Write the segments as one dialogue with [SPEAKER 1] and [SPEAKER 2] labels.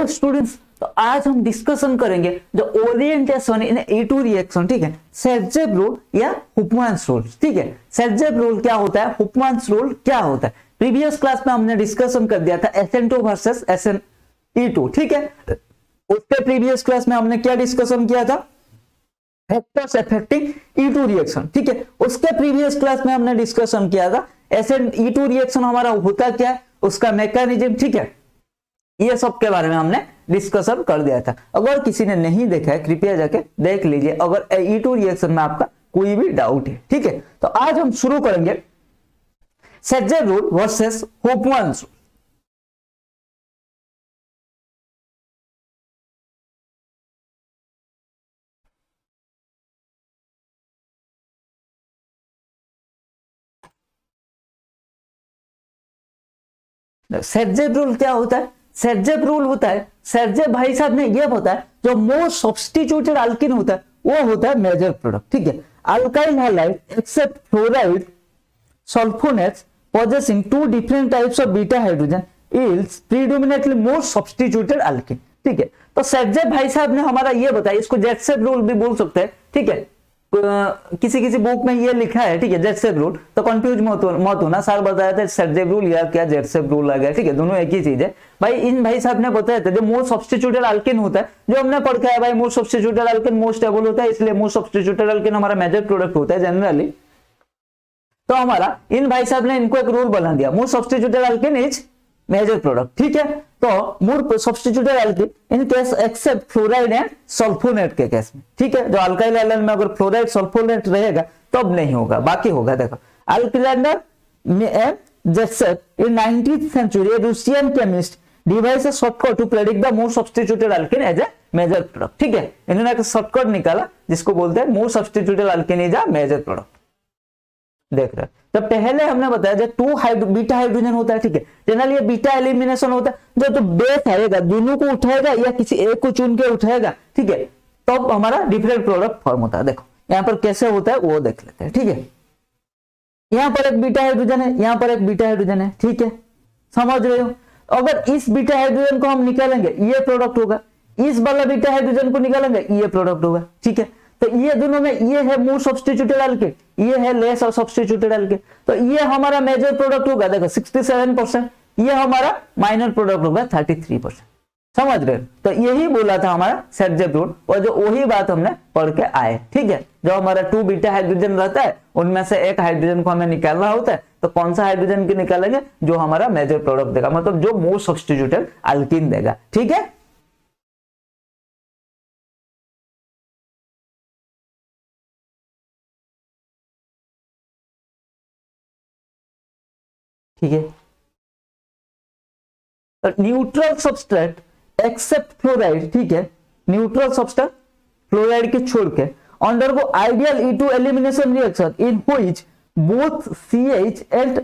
[SPEAKER 1] Dear students, तो आज हम डिस्कशन करेंगे जो ओरिएंटेशन इन E2 रिएक्शन, ठीक है, सेरजेव रूल या हुफमैन्स रूल, ठीक है। सेरजेव रूल क्या होता है, हुफमैन्स रूल क्या होता है, प्रीवियस क्लास में हमने डिस्कशन कर दिया था SN2 वर्सेस SN-E2, ठीक है। उसके प्रीवियस क्लास में हमने क्या डिस्कशन किया था, फैक्टर्स अफेक्टिंग E2 रिएक्शन, ठीक है। उसके प्रीवियस क्लास में हमने डिस्कशन किया था SN-E2 रिएक्शन हमारा होता क्या है, उसका मैकेनिज्म, ठीक है, ये सब के बारे में हमने डिस्कशन कर दिया था। अगर किसी ने नहीं देखा है कृपया जाके देख लीजिए, अगर E2 रिएक्शन में आपका कोई भी डाउट है, ठीक है। तो आज हम शुरू करेंगे सेरजेव रूल वर्सेस हुफमैन्स रूल। सेरजेव रूल क्या होता है, सेरजेव रूल होता है, सेरजेव भाई साहब ने ये होता है जो मोस्ट सब्स्टिट्यूटेड अल्किन होता है वो होता है मेजर प्रोडक्ट, ठीक है। Alkyl halide except fluoride sulphonates possessing two different types of beta hydrogen yields predominantly more substituted alkene, ठीक है। तो सेरजेव भाई साहब ने हमारा ये बताया, इसको जेटसेव रूल भी बोल सकते हैं, ठीक है। किसी किसी बुक में ये लिखा है, ठीक है, जेटसेव रूल, तो कंफ्यूज मत होना, सर बताया था सेरजेव रूल या क्या जेटसेव रूल आ गया, ठीक है, दोनों एक ही चीज है भाई। इन भाई साहब ने बताया था जो मोस्ट सब्स्टिट्यूटेड अल्केन होता है, जो हमने पढ़ के आया भाई, most substituted alkane most stable होता है, इसलिए मोस्ट सब्स्टिट्यूटेड अल्केन हमारा मेजर प्रोडक्ट होता है जनरली। तो हमारा इन भाई साहब ने इनको एक रूल बना दिया, most substituted alkene is major product, ठीक है। तो most substituted alkene in case except fluoride and sulphonate के केस में, ठीक है। जो अल्काइल एलाइन में अगर फ्लोराइड सल्फोनेट रहेगा तब नहीं होगा, बाकी होगा। देखो Alexander Zaitsev in 19th century Russian chemist devise a shortcut to predict the most substituted alkene as a major product, ठीक है। इन्होंने एक शॉर्टकट निकाला जिसको बोलते हैं most substituted alkene is a major product. देख रहे हैं, तो पहले हमने बताया जो बीटा हाइड्रोजन होता है, ठीक है, जनरली ये बीटा एलिमिनेशन होता है, जो तो बेस आएगा दोनों को उठाएगा या किसी एक को चुन के उठाएगा, ठीक है, तब तो हमारा डिफरेंट प्रोडक्ट फॉर्म होता है। देखो यहाँ पर कैसे होता है वो देख लेते हैं, ठीक है। यहाँ पर एक बीटा हाइड्रोजन है, यहाँ पर एक बीटा हाइड्रोजन है, ठीक है, समझ रहे हो। अगर इस बीटा हाइड्रोजन को हम निकालेंगे ये प्रोडक्ट होगा, इस वाला बीटा हाइड्रोजन को निकालेंगे ये प्रोडक्ट होगा, ठीक है। तो ये दोनों में ये है मोर सब्स्टिट्यूटेड अल्केन, ये है लेस सब्स्टिट्यूटेड अल्केन, तो ये हमारा मेजर प्रोडक्ट होगा, देखो 67%, ये हमारा माइनर प्रोडक्ट होगा 33%, समझ रहे हो। तो यही बोला था हमारा सेरजेव रूल, और जो वही बात हमने पढ़ के आए, ठीक है। जो हमारा 2 बीटा हाइड्रोजन रहता है उनमें से एक हाइड्रोजन को हमें निकालना होता है, तो कौन सा हाइड्रोजन की निकालेंगे, जो हमारा मेजर प्रोडक्ट देगा, मतलब जो मोर सब्स्टिट्यूटेड अल्कीन देगा, ठीक है। ठीक है, न्यूट्रल सबस्ट्रेट एक्सेप्ट फ्लोराइड, ठीक है, न्यूट्रल सबस्ट्रेट फ्लोराइड के छोड़ के undergo ideal E2 elimination reaction in which both CH and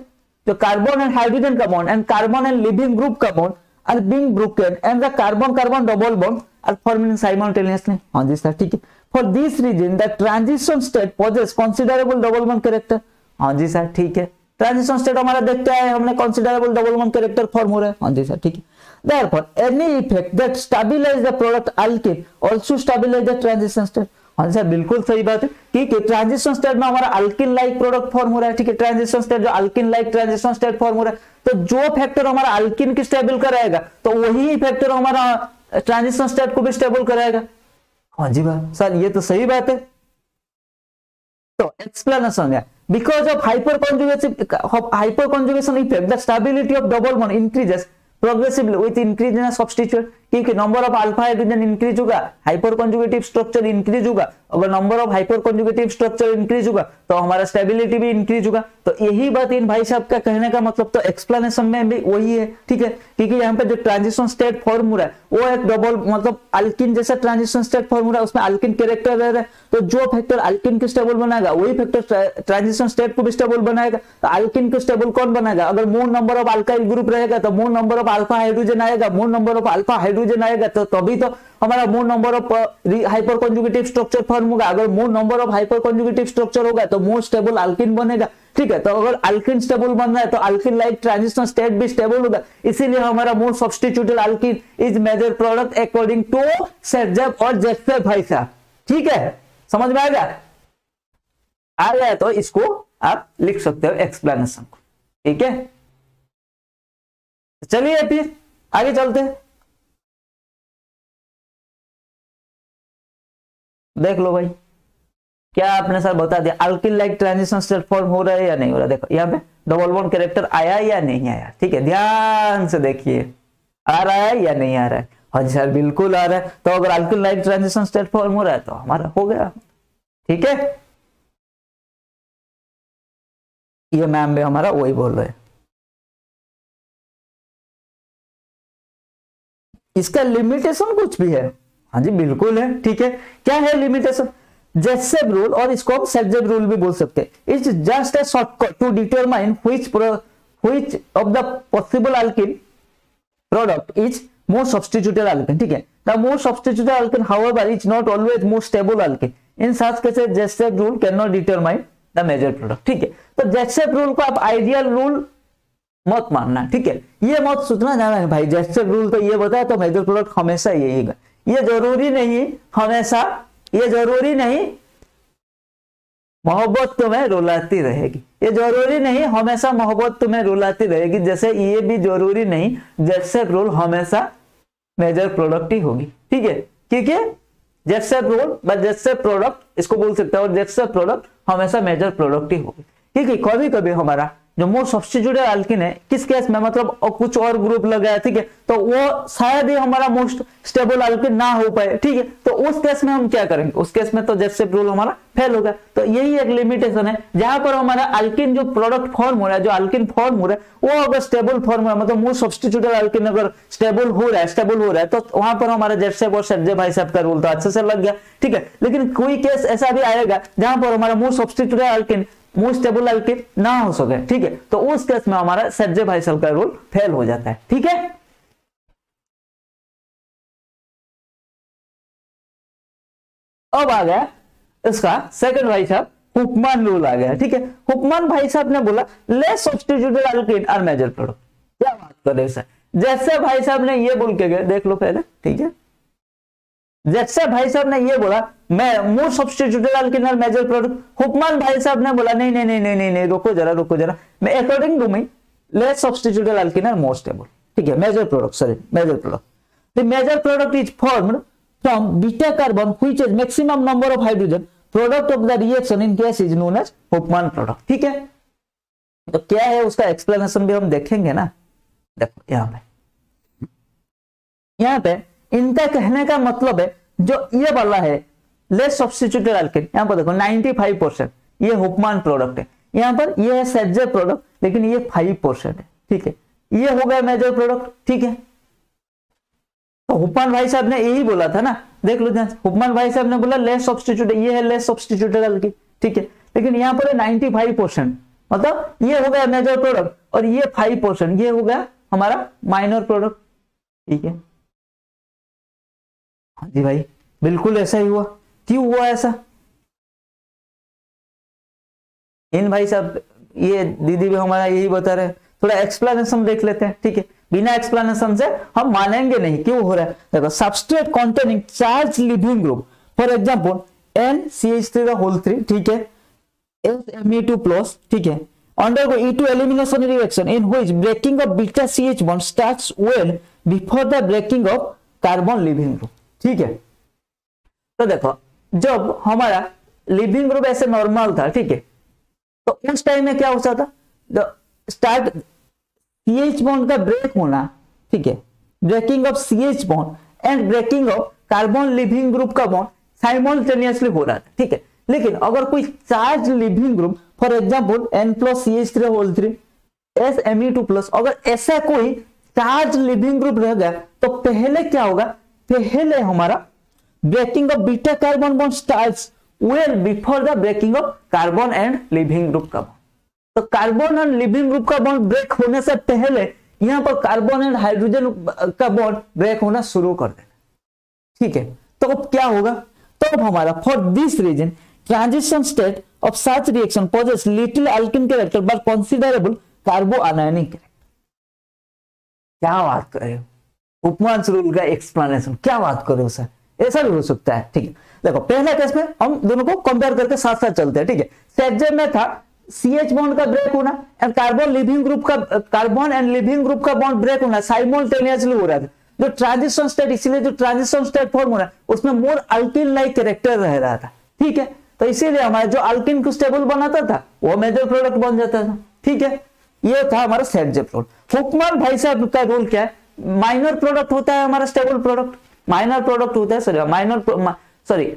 [SPEAKER 1] the carbon and hydrogen compound and carbon and living group compound are being broken and the carbon carbon double bond are forming simultaneously। हाँ जी sir, ठीक है। For this reason the transition state possess considerable double bond character। हाँ जी sir, ठीक है। Transition state हमारा देखते हैं हमने, considerable double bond character form हो रहा है। हाँ जी सर, ठीक है। Therefore any effect that stabilize the product alkene also stabilize the transition state। हाँ सर, बिल्कुल सही बात है, ठीक है। ट्रांजिशन स्टेट में हमारा अल्किन लाइक प्रोडक्ट फॉर्म हो रहा है, ठीक है। ट्रांजिशन स्टेट जो alkene like transition state form हो रहा है, तो जो फैक्टर हमारा अल्किन की स्टेबल कराएगा तो वही फैक्टर हमारा ट्रांजिशन स्टेट को भी स्टेबल कराएगा। हाँ जी बात सर, ये तो सही बात है। तो एक्सप्लेनेशन है, because of hyperconjugation effect the stability of double bond increases progressively with increase in substituent, क्योंकि number of alpha hydrogen increase होगा, हाइपर कॉन्जुगेटिव स्ट्रक्चर इंक्रीज होगा, अगर number of hyperconjugative structure increase होगा तो हमारा stability भी increase होगा। तो यही बात इन भाई साहब का कहने का मतलब, तो एक्सप्लेनेशन में भी वही है, ठीक है। क्योंकि यहाँ पे जो ट्रांजिशन स्टेट फॉर्म हो रहा है वो एक डबल मतलब अल्किन जैसा ट्रांजिशन स्टेट फॉर्म हो रहा है, उसमें अल्किन कैरेक्टर रह रहा है, तो जो फैक्टर अल्किन को स्टेबल बनाएगा वही फैक्टर ट्रांजिशन स्टेट को भी स्टेबल बनाएगा। तो अल्किन को स्टेबल कौन बनाएगा, अगर more number of alkyl group रहेगा तो more number of alpha hydrogen आएगा, more number of alpha hydrogen hydrogen आएगा तो तभी तो हमारा more number of hyperconjugative structure form होगा। अगर more number of hyperconjugative structure होगा तो मोर स्टेबल अल्किन बनेगा। ठीक है, तो अगर अल्किन स्टेबल बन रहा है तो अल्किन लाइक ट्रांजिशन स्टेट भी स्टेबल होगा, इसीलिए हमारा more substituted alkene is major product according to Saytzeff और जेसेफ भाई साहब। ठीक है, समझ में आ गया तो इसको आप लिख सकते हो एक्सप्लेनेशन को। ठीक है, चलिए फिर आगे चलते हैं। देख लो भाई, क्या आपने सर बता दिया alkyl like transition state form हो रहा है या नहीं हो रहा। देखो यहाँ पे डबल बॉन्ड कैरेक्टर आया या नहीं आया। ठीक है, ध्यान से देखिए, आ रहा है या नहीं आ रहा है। हाँ सर बिल्कुल आ रहा है। तो अगर alkyl like transition state form हो रहा है तो हमारा हो गया। ठीक है, ये मैम भी हमारा वही बोल रहे हैं। इसका लिमिटेशन कुछ भी है? हाँ जी बिल्कुल है। ठीक है, क्या है लिमिटेशन? जेसेफ रूल, और इसको हम सेरजेव रूल भी बोल सकते हैं। It's just a shortcut to determine which of the possible alkene product is more substituted alkene. ठीक है, the more substituted alkene however is not always more stable alkene. In such cases Saytzeff rule can not determine the major product. ठीक है, तो Joseph rule को आप ideal rule मत मानना। ठीक है, ये मत सोचना जाना है भाई जेसेफ रूल तो ये बताया तो मेजर प्रोडक्ट हमेशा यही है। ये जरूरी नहीं हमेशा, ये जरूरी नहीं मोहब्बत तुम्हें रुलाती रहेगी, ये जरूरी नहीं हमेशा मोहब्बत तुम्हें रुलाती रहेगी। जैसे ये भी जरूरी नहीं जेसेफ रूल हमेशा मेजर प्रोडक्ट ही होगी। ठीक है, क्योंकि जेसेफ रूल व जेसेफ प्रोडक्ट इसको बोल सकते हैं, और जेसेफ प्रोडक्ट हमेशा मेजर प्रोडक्ट ही होगी। ठीक है, कभी कभी हमारा जो मोर सब्स्टिट्यूटेड अल्किन है किस केस में, मतलब कुछ और ग्रुप लगा है। ठीक है, तो वो शायद ही हमारा मोस्ट स्टेबल अल्किन ना हो पाए। ठीक है, तो उस केस में हम क्या करेंगे? उस केस में तो जेसेफ रूल हमारा फेल होगा। तो यही एक लिमिटेशन है, जहां पर हमारा अल्किन जो प्रोडक्ट फॉर्म हो रहा है, जो अल्किन फॉर्म हो रहा है वो अगर स्टेबल फॉर्म हो रहा है, मतलब मोर सब्स्टिट्यूटेड अल्किन अगर स्टेबल हो रहा है तो वहां पर हमारा जेसेफ और सेरजेव भाई साहब का रूल तो अच्छे से लग गया। ठीक है, लेकिन कोई केस ऐसा भी आएगा जहां पर हमारा मोर सब्स्टिट्यूटेड अल्किन मोर स्टेबल अल्किन ना हो सके। ठीक है, तो उस केस में हमारा सेरजेव भाई साहब का रूल फेल हो जाता है। ठीक है, अब आ गया इसका सेकंड भाई साहब हुकमान रूल आ गया। ठीक है, हुकमान भाई साहब ने बोला less substituted alkene are major product. क्या बात कर रहे हैं, जैसे भाई साहब ने ये बोल के गए, देख लो पहले। ठीक है, जैसे भाई साहब ने ये बोला मैं more substituted alkene are major product, Hofmann भाई साहब ने बोला नहीं नहीं नहीं नहीं नहीं, रुको जरा, मैं according to me less substituted alkene are more stable. ठीक है, major product the major product is formed from beta carbon which has maximum number of hydrogen, product of the reaction in gas is known as Huckman product। ठीक है, तो क्या है उसका explanation भी हम देखेंगे ना। देखो यहाँ पे इनका कहने का मतलब है जो ये वाला है लेस सब्स्टिट्यूटेड अल्किन, यहाँ पर देखो 95% ये हुकमान प्रोडक्ट है, यहाँ पर ये है सेरजेव प्रोडक्ट, लेकिन ये 5% है। ठीक है, ये हो गया मेजर प्रोडक्ट। ठीक है, तो हुकमान भाई साहब ने यही बोला था ना, देख लो ध्यान से, हुकमान भाई साहब ने बोला लेस सब्स्टिट्यूटेड, ये है लेस सब्स्टिट्यूटेड अल्किन। ठीक है, लेकिन यहाँ पर 95%, मतलब ये हो गया मेजर प्रोडक्ट और ये 5% ये हो गया हमारा माइनर प्रोडक्ट। ठीक है, हाँ जी भाई बिल्कुल ऐसा ही हुआ। क्यों हुआ ऐसा? इन भाई साहब ये दीदी भी हमारा यही बता रहे हैं, थोड़ा एक्सप्लेनेशन देख लेते हैं। ठीक है, बिना एक्सप्लेनेशन से हम मानेंगे नहीं क्यों हो रहा है। देखो substrate containing charge leaving group, for example NCH3 ठीक है, SME2+, ठीक है, undergo E2 elimination reaction in which breaking of beta CH bond starts well before the breaking of carbon leaving group। ठीक है, तो देखो जब हमारा लिविंग ग्रुप ऐसे नॉर्मल था, ठीक है, तो उस टाइम में क्या होता था, स्टार्ट CH बॉन्ड का ब्रेक होना, ठीक है, breaking of CH bond and breaking of carbon leaving group का बॉन्ड साइमल्टेनियसली हो रहा था। ठीक है, लेकिन अगर कोई charge leaving group for example N+CH3 SME2+, अगर ऐसा कोई चार्ज लिविंग ग्रुप रह गया तो पहले क्या होगा, पहले हमारा breaking of beta carbon bond starts well before the breaking of carbon and leaving group का बॉन्ड। तो कार्बन एंड लिविंग ग्रुप का बॉन्ड ब्रेक होने से पहले यहाँ पर कार्बन एंड हाइड्रोजन का बॉन्ड ब्रेक होना शुरू कर देगा, ठीक है। तो अब क्या होगा, तो अब हमारा for this reason transition state of such reaction poses little alkene character but considerable carbo anionic character. क्या बात कर रहे हो, उपमांस रूल का एक्सप्लेनेशन, क्या बात कर रहे हो सर, ऐसा भी हो सकता है, ठीक है। देखो पहला केस में हम दोनों को कंपेयर करके साथ साथ चलते हैं, ठीक है। सेटजेब में था CH बॉन्ड का ब्रेक होना एंड कार्बन लिविंग ग्रुप का, कार्बन एंड लिविंग ग्रुप का बॉन्ड ब्रेक होना साइमल्टेनियसली हो रहा था। जो ट्रांजिशन स्टेट, इसीलिए जो ट्रांजिशन स्टेट फॉर्म हो रहा है उसमें मोर अल्किन लाइक कैरेक्टर रह रहा था, ठीक है। तो इसीलिए हमारा जो अल्किन को स्टेबल बनाता था वो मेजर प्रोडक्ट बन जाता था, ठीक है। ये था हमारा सेटजेब रूल। फुकमान भाई साहब का रूल क्या है, माइनर प्रोडक्ट होता है हमारा स्टेबल प्रोडक्ट, माइनर प्रोडक्ट होता है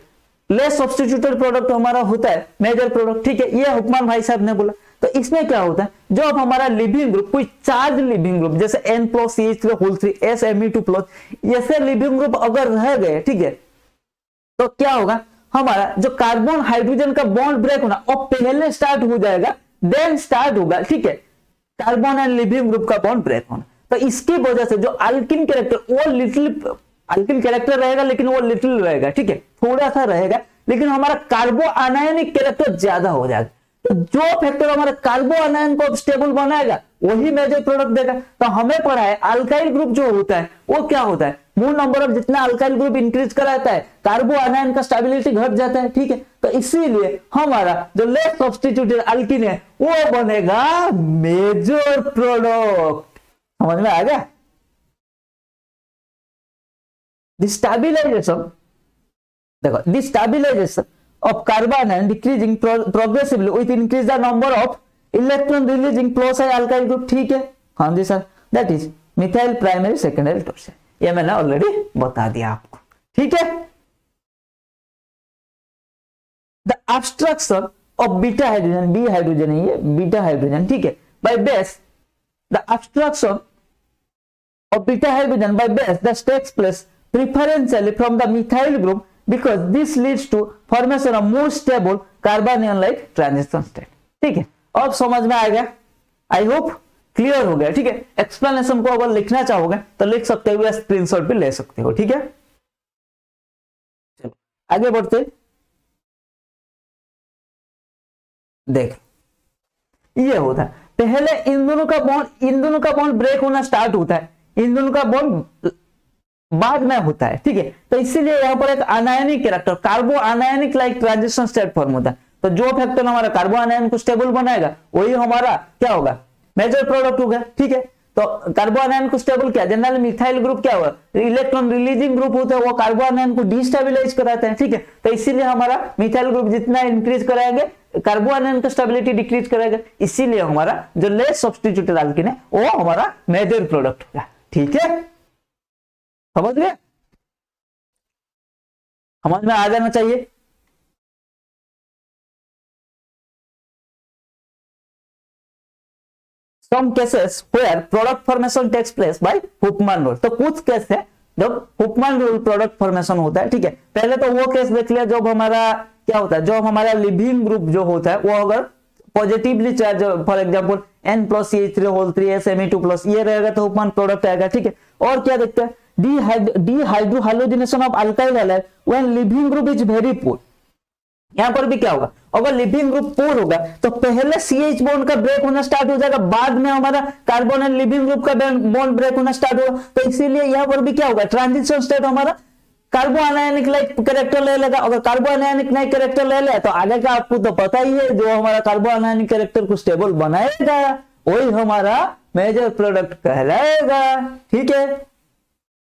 [SPEAKER 1] लेस सब्स्टिट्यूटेड प्रोडक्ट हमारा होता है मेजर प्रोडक्ट, ठीक है। ये हुकमान भाई साहब ने बोला। तो इसमें क्या होता है, जो अब हमारा लिविंग ग्रुप, कोई चार्ज लिविंग ग्रुप जैसे N+CH3 SMe2+, ऐसे लिविंग ग्रुप अगर रह गए, ठीक है, तो क्या होगा, हमारा जो कार्बन हाइड्रोजन का बॉन्ड ब्रेक होना और पहले स्टार्ट हो जाएगा, देन स्टार्ट होगा, ठीक है, कार्बन एंड लिविंग ग्रुप का बॉन्ड ब्रेक होना। तो इसकी वजह से जो अल्किन कैरेक्टर, वो लिटिल अल्किन कैरेक्टर रहेगा लेकिन वो लिटिल रहेगा, ठीक है, थोड़ा सा रहेगा, लेकिन हमारा कार्बो आनायनिक कैरेक्टर ज्यादा हो जाएगा। तो जो फैक्टर हमारे कार्बो आनायन को स्टेबल बनाएगा वही मेजर प्रोडक्ट देगा। तो हमें पढ़ा है अल्काइल ग्रुप जो होता है वो क्या होता है, मोल नंबर ऑफ जितना अल्काइल ग्रुप इंक्रीज कराता है कार्बो आनायन का स्टेबिलिटी घट जाता है, ठीक है। तो इसीलिए हमारा जो लेस सब्स्टिट्यूटेड अल्किन है वो बनेगा मेजर प्रोडक्ट। समझ में आ गया। Destabilization, देखो destabilization of carbon and decreasing progressively with increase the number of electron releasing plus alkyl group, ठीक है। हाँ जी sir, that is methyl primary secondary tertiary, ये मैंने ऑलरेडी बता दिया आपको, ठीक है। The obstruction of beta hydrogen, B hydrogen है ये, बीटा हाइड्रोजन, ठीक है, by base, the obstruction of beta hydrogen by base that takes place preferentially from the methyl group because this leads to formation of more stable carbanion like transition state, ठीक है। अब समझ में आ गया, I hope clear हो गया, ठीक है। एक्सप्लेनेशन को अगर लिखना चाहोगे तो लिख सकते हो या स्क्रीनशॉट भी ले सकते हो, ठीक है। चलो आगे बढ़ते, देख ये होता है पहले इन दोनों का बॉन्ड ब्रेक होना स्टार्ट होता है, इन दोनों का बॉन्ड बाद में होता है, ठीक है। तो इसीलिए यहाँ पर एक आनायनिक character कार्बो आनायनिक like transition state form होता है। तो जो फैक्टर हमारा कार्बो आनायन को स्टेबल बनाएगा वही हमारा क्या होगा, मेजर प्रोडक्ट होगा, ठीक है। तो कार्बो आनायन को स्टेबल किया, जनरली मिथाइल ग्रुप क्या हुआ, इलेक्ट्रॉन रिलीजिंग ग्रुप होता है, वो कार्बो आनायन को डिस्टेबिलाइज कराते हैं, ठीक है। तो इसीलिए हमारा मिथाइल ग्रुप जितना इंक्रीज कराएंगे कार्बो आनायन का स्टेबिलिटी डिक्रीज करेगा, इसीलिए हमारा जो लेस सब्स्टिट्यूटेड अल्किन है वो हमारा मेजर प्रोडक्ट होगा, ठीक है। समझ गए, समझ में आ जाना चाहिए। Some cases where product formation takes place by Huckman rule, तो कुछ केस है जब हुकमैन रूल प्रोडक्ट फॉर्मेशन होता है, ठीक है। पहले तो वो केस देख लिया जब हमारा क्या होता है, जब हमारा लिविंग ग्रुप जो होता है वो अगर positively charge, for example N+CH3 SMe2+, ये रहेगा तो हुकमैन प्रोडक्ट आएगा, ठीक है। और क्या देखते हैं, dehydrohalogenation of alkyl halide when leaving group is very poor. यहां पर भी क्या होगा, अगर लिविंग ग्रुप पुअर होगा तो पहले CH बॉन्ड का ब्रेक होना स्टार्ट हो जाएगा, बाद में हमारा कार्बन एंड लिविंग ग्रुप का बॉन्ड ब्रेक होना स्टार्ट होगा। तो इसीलिए यहां पर भी क्या होगा, ट्रांजिशन स्टेट हमारा कार्बो आनायनिक लाइक कैरेक्टर ले लेगा। अगर कार्बो आनायनिक लाइक कैरेक्टर ले ले तो आगे का आपको तो पता ही है, जो हमारा कार्बो आनायनिक कैरेक्टर को स्टेबल बनाएगा वही हमारा मेजर प्रोडक्ट कहलाएगा, ठीक है।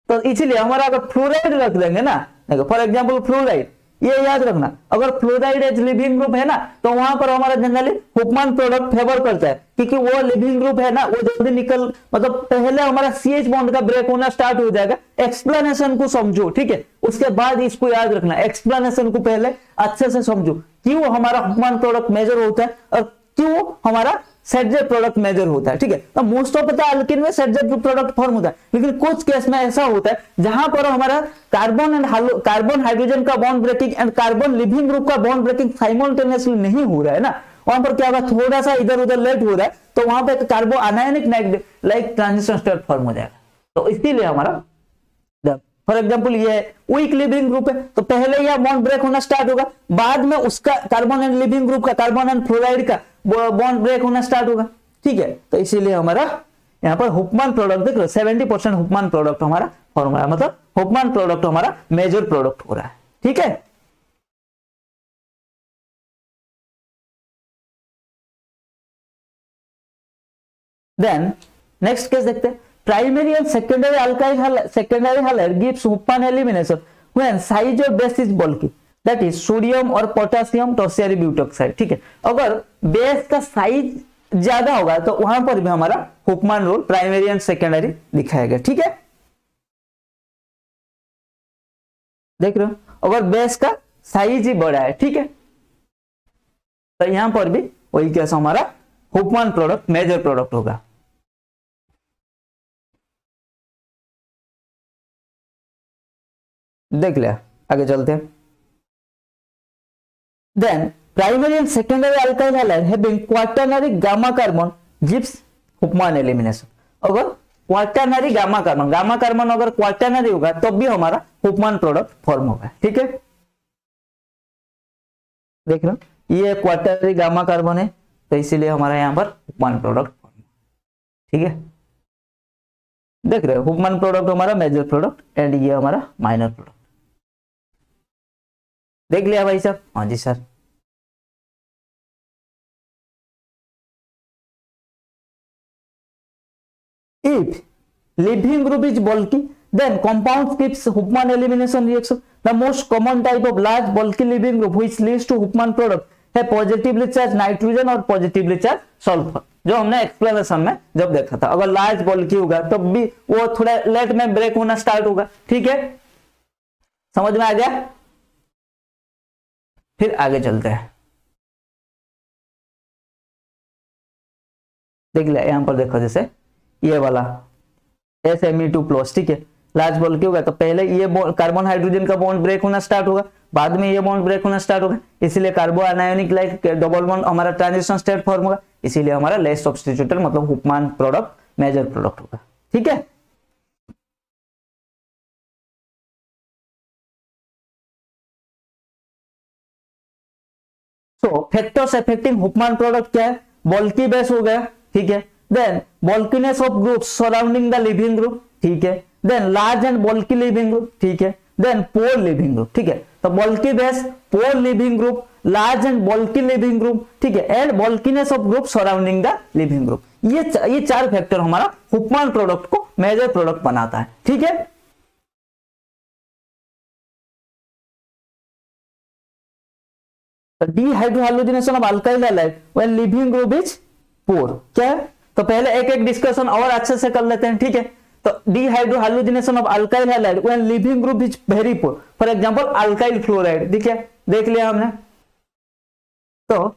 [SPEAKER 1] तो इसीलिए हमारा अगर फ्लोराइड रख देंगे ना, देखो फॉर एग्जांपल फ्लोराइड, ये याद रखना, अगर फ्लोराइड एज लिविंग ग्रुप है ना तो वहां पर हमारा जनरली हुकमैन प्रोडक्ट फेवर करता है, क्योंकि वो लिविंग ग्रुप है ना, वो जल्दी निकल, मतलब पहले हमारा CH बॉन्ड का ब्रेक होना स्टार्ट हो जाएगा। एक्सप्लेनेशन को समझो, ठीक है, उसके बाद इसको याद रखना, एक्सप्लेनेशन को पहले अच्छे से समझो, क्यों हमारा हुकमैन प्रोडक्ट मेजर होता है और क्यों हमारा सेटजेब प्रोडक्ट मेजर होता है, ठीक है। तो मोस्ट ऑफ द अल्किन में सेटजेब प्रोडक्ट फॉर्म होता है, लेकिन कुछ केस में ऐसा होता है जहां पर हमारा कार्बन हाइड्रोजन का bond breaking and carbon leaving group का बॉन्ड ब्रेकिंग साइमल्टेनियसली नहीं हो रहा है ना, वहां पर क्या होगा, थोड़ा सा इधर उधर लेट हो रहा है तो वहां पे कार्बो आनायनिक लाइक ट्रांजिशन स्टेट फॉर्म हो जाएगा। तो इसीलिए हमारा फॉर एग्जांपल ये वीक लिविंग ग्रुप है तो पहले यह बॉन्ड ब्रेक होना स्टार्ट होगा, बाद में उसका कार्बन एंड लिविंग ग्रुप का, कार्बन एंड फ्लोराइड का बॉन्ड ब्रेक होना स्टार्ट होगा। ठीक है, तो इसीलिए हमारा यहाँ पर हुपमैन प्रोडक्ट देख लो 70% हुपमैन प्रोडक्ट हमारा फॉर्म है, मतलब हुपमैन प्रोडक्ट हमारा मेजर प्रोडक्ट हो रहा है। ठीक है, देन नेक्स्ट केस देखते हैं, primary and secondary alkyl secondary halide gives Huffman elimination when size of base is bulky, that is sodium और पोटेशियम टर्शियरी ब्यूटॉक्साइड। ठीक है, अगर बेस का साइज ज्यादा होगा तो वहां पर भी हमारा हुफमैन रूल प्राइमरी एंड सेकेंडरी दिखाएगा। ठीक है, देख रहे हो, अगर बेस का साइज ही बड़ा है, ठीक है, तो यहां पर भी वही केस हमारा हुफमैन प्रोडक्ट मेजर प्रोडक्ट होगा। देख लिया, आगे चलते हैं। Then primary and secondary alkyl halide having quaternary gamma carbon gives Hofmann elimination. अगर क्वाटरनरी गामा कार्बन अगर क्वाटरनरी होगा तो भी हमारा हुफमैन प्रोडक्ट फॉर्म होगा। ठीक है, देख लो, ये क्वाटरनरी गामा कार्बन है तो इसीलिए हमारा यहाँ पर हुफमैन प्रोडक्ट फॉर्म। ठीक है, देख रहे हो, हुफमैन प्रोडक्ट हमारा मेजर प्रोडक्ट एंड ये हमारा माइनर प्रोडक्ट। देख लिया भाई साहब? हाँ जी sir. If living group is bulky, then compound skips Huffman elimination reaction. The most common type of large bulky living group which leads to Huffman product है positively charge nitrogen और positively charge sulphur, जो हमने explanation में जब देखा था। अगर large बल्की होगा तो भी वो थोड़ा लेट में ब्रेक होना स्टार्ट होगा। ठीक है, समझ में आ गया? फिर आगे चलते हैं, देख लिया, यहां पर देखो, जैसे ये वाला SME2+, ठीक है, लार्ज बल्की होगा तो पहले ये कार्बन हाइड्रोजन का बॉन्ड ब्रेक होना स्टार्ट होगा, बाद में ये बॉन्ड ब्रेक होना स्टार्ट होगा, इसीलिए कार्बो आनायनिक लाइक डबल बॉन्ड हमारा ट्रांजिशन स्टेट फॉर्म होगा, इसीलिए हमारा लेस सब्स्टिट्यूटेड मतलब हुफमैन प्रोडक्ट मेजर प्रोडक्ट होगा। ठीक है, तो फैक्टर्स अफेक्टिंग हुफमैन प्रोडक्ट क्या है? बल्की बेस हो गया, ठीक है, then bulkiness of group surrounding the leaving group, ठीक है, then large and bulky leaving group, ठीक है, देन पोर लिविंग ग्रुप। ठीक है, तो bulky base, poor leaving group, large and bulky leaving group, ठीक है, and bulkiness of group surrounding the leaving group, ये चार फैक्टर हमारा हुफमैन प्रोडक्ट को मेजर प्रोडक्ट बनाता है। ठीक है, dehydrohalogenation of alkyl halide when leaving group is पोर, क्या है? तो पहले एक एक डिस्कशन और अच्छे से कर लेते हैं। ठीक है, तो dehydrohalogenation of alkyl halide when leaving group is very poor, for example alkyl fluoride, देखिए, देख लिया हमने। तो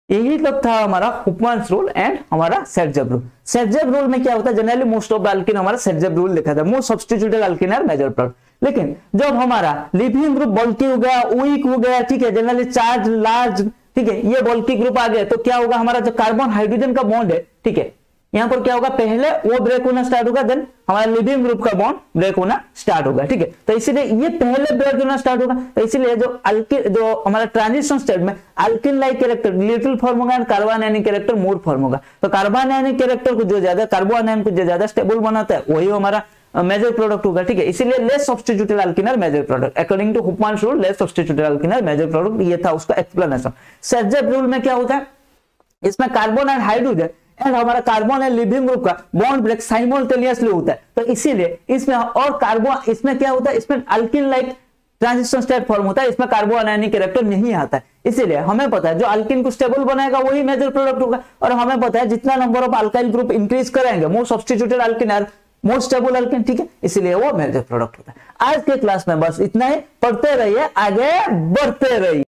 [SPEAKER 1] यही तब था हमारा हुफमैन रूल एंड हमारा सेटजेब रूल। सेटजेब रूल में क्या होता है? Generally most of the alkene हमारा सेटजेब रूल लिखा था, most substituted alkene are major product. लेकिन जब हमारा लिविंग ग्रुप बल्की हो गया, वीक हो गया, ठीक है, जनरली चार्ज लार्ज, ठीक है, ये बल्की ग्रुप आ गया, तो क्या होगा? हमारा जो कार्बन हाइड्रोजन का बॉन्ड है, ठीक है, यहां पर क्या होगा? पहले वो ब्रेक होना स्टार्ट होगा, देन हमारा लिविंग ग्रुप का बॉन्ड ब्रेक होना स्टार्ट होगा। ठीक है, तो इसीलिए ये पहले ब्रेक होना स्टार्ट होगा, तो इसीलिए जो हमारा ट्रांजिशन स्टेट में alkene like character little form होगा and carbon anionic character more form होगा। तो कार्बन आयनिक कैरेक्टर को जो ज्यादा, कार्बन आयन को जो ज्यादा स्टेबल बनाता है वही हमारा मेजर प्रोडक्ट होगा। ठीक है, इसीलिए less substituted alkene are major product according to Hofmann rule, less substituted alkene are major product, ये था उसका एक्सप्लेनेशन। सेटजेब रूल में क्या होता है? इसमें कार्बन एंड हाइड्रोजन एंड हमारा कार्बन एंड लिविंग ग्रुप का बॉन्ड ब्रेक साइमल्टेनियसली होता है, तो इसीलिए इसमें और कार्बन, इसमें क्या होता है? इसमें alkene like transition state form होता है, इसमें कार्बो आनायनिक कैरेक्टर नहीं आता है। इसीलिए हमें पता है जो अल्किन को स्टेबल बनाएगा वही मेजर प्रोडक्ट होगा, और हमें पता है जितना number of alkyl group increase करेंगे more substituted alkene are more stable alkene, ठीक है, इसीलिए वो मेजर प्रोडक्ट होता है। आज के क्लास में बस इतना ही, पढ़ते रहिए, आगे बढ़ते रहिए।